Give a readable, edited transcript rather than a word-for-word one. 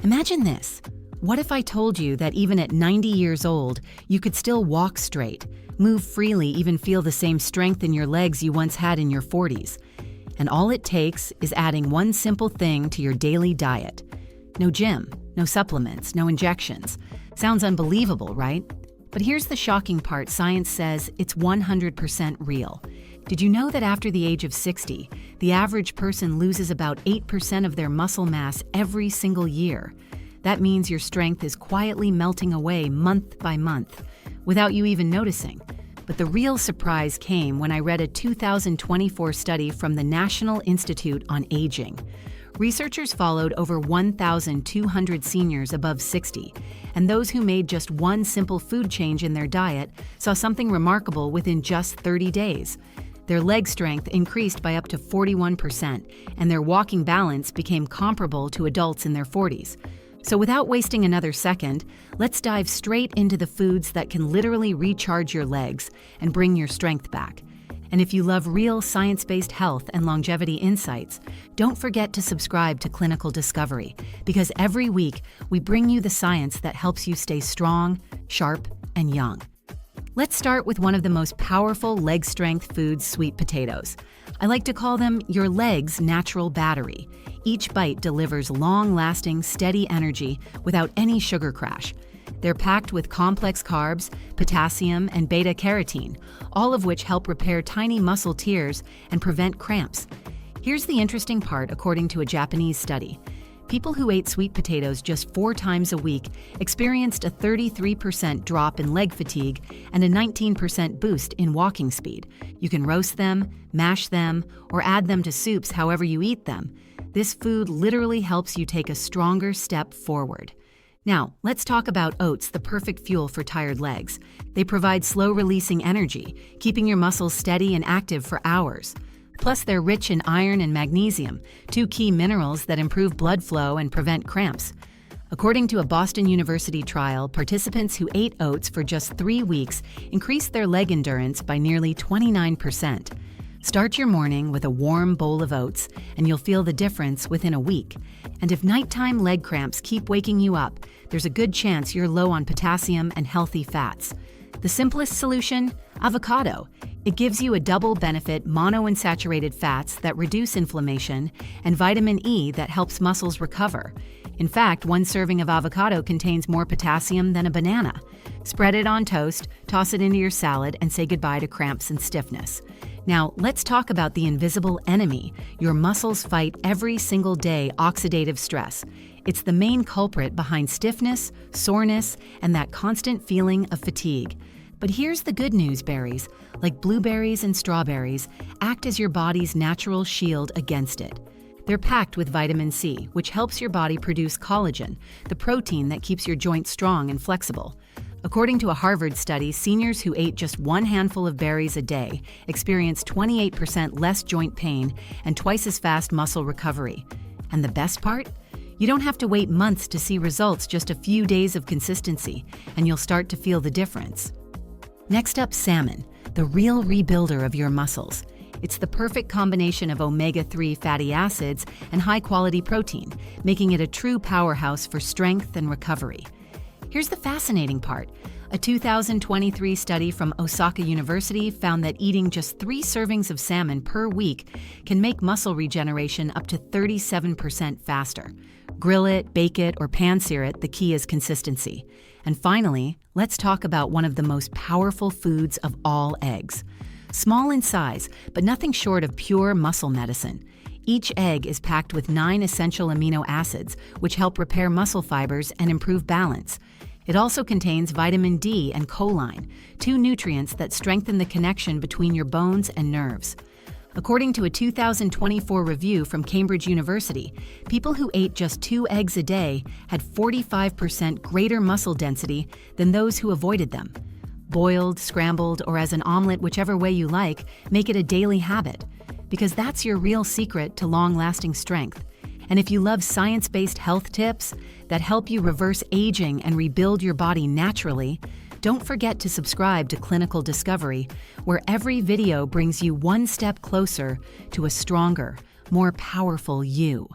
Imagine this. What if I told you that even at 90 years old, you could still walk straight, move freely, even feel the same strength in your legs you once had in your 40s? And all it takes is adding one simple thing to your daily diet. No gym, no supplements, no injections. Sounds unbelievable, right? But here's the shocking part. Science says it's 100% real. Did you know that after the age of 60, the average person loses about 8% of their muscle mass every single year? That means your strength is quietly melting away month by month, without you even noticing. But the real surprise came when I read a 2024 study from the National Institute on Aging. Researchers followed over 1,200 seniors above 60, and those who made just one simple food change in their diet saw something remarkable within just 30 days. Their leg strength increased by up to 41%, and their walking balance became comparable to adults in their 40s. So without wasting another second, let's dive straight into the foods that can literally recharge your legs and bring your strength back. And if you love real science-based health and longevity insights, don't forget to subscribe to Clinical Discovery, because every week we bring you the science that helps you stay strong, sharp, and young. Let's start with one of the most powerful leg strength foods, sweet potatoes. I like to call them your leg's natural battery. Each bite delivers long-lasting, steady energy without any sugar crash. They're packed with complex carbs, potassium, and beta-carotene, all of which help repair tiny muscle tears and prevent cramps. Here's the interesting part. According to a Japanese study, people who ate sweet potatoes just 4 times a week experienced a 33% drop in leg fatigue and a 19% boost in walking speed. You can roast them, mash them, or add them to soups however you eat them. This food literally helps you take a stronger step forward. Now, let's talk about oats, the perfect fuel for tired legs. They provide slow-releasing energy, keeping your muscles steady and active for hours. Plus, they're rich in iron and magnesium, 2 key minerals that improve blood flow and prevent cramps. According to a Boston University trial, participants who ate oats for just 3 weeks increased their leg endurance by nearly 29%. Start your morning with a warm bowl of oats, and you'll feel the difference within a week. And if nighttime leg cramps keep waking you up, there's a good chance you're low on potassium and healthy fats. The simplest solution? Avocado. It gives you a double benefit: monounsaturated fats that reduce inflammation and vitamin E that helps muscles recover. In fact, 1 serving of avocado contains more potassium than a banana. Spread it on toast, toss it into your salad, and say goodbye to cramps and stiffness. Now, let's talk about the invisible enemy your muscles fight every single day: oxidative stress. It's the main culprit behind stiffness, soreness, and that constant feeling of fatigue. But here's the good news: berries, like blueberries and strawberries, act as your body's natural shield against it. They're packed with vitamin C, which helps your body produce collagen, the protein that keeps your joints strong and flexible. According to a Harvard study, seniors who ate just 1 handful of berries a day experienced 28% less joint pain and twice as fast muscle recovery. And the best part? You don't have to wait months to see results, just a few days of consistency, and you'll start to feel the difference. Next up, salmon, the real rebuilder of your muscles. It's the perfect combination of omega-3 fatty acids and high-quality protein, making it a true powerhouse for strength and recovery. Here's the fascinating part. A 2023 study from Osaka University found that eating just 3 servings of salmon per week can make muscle regeneration up to 37% faster. Grill it, bake it, or pan-sear it, the key is consistency. And finally, let's talk about one of the most powerful foods of all: eggs. Small in size, but nothing short of pure muscle medicine. Each egg is packed with 9 essential amino acids, which help repair muscle fibers and improve balance. It also contains vitamin D and choline, 2 nutrients that strengthen the connection between your bones and nerves. According to a 2024 review from Cambridge University, people who ate just 2 eggs a day had 45% greater muscle density than those who avoided them. Boiled, scrambled, or as an omelet, whichever way you like, make it a daily habit, because that's your real secret to long-lasting strength. And if you love science-based health tips that help you reverse aging and rebuild your body naturally, don't forget to subscribe to Clinical Discovery, where every video brings you one step closer to a stronger, more powerful you.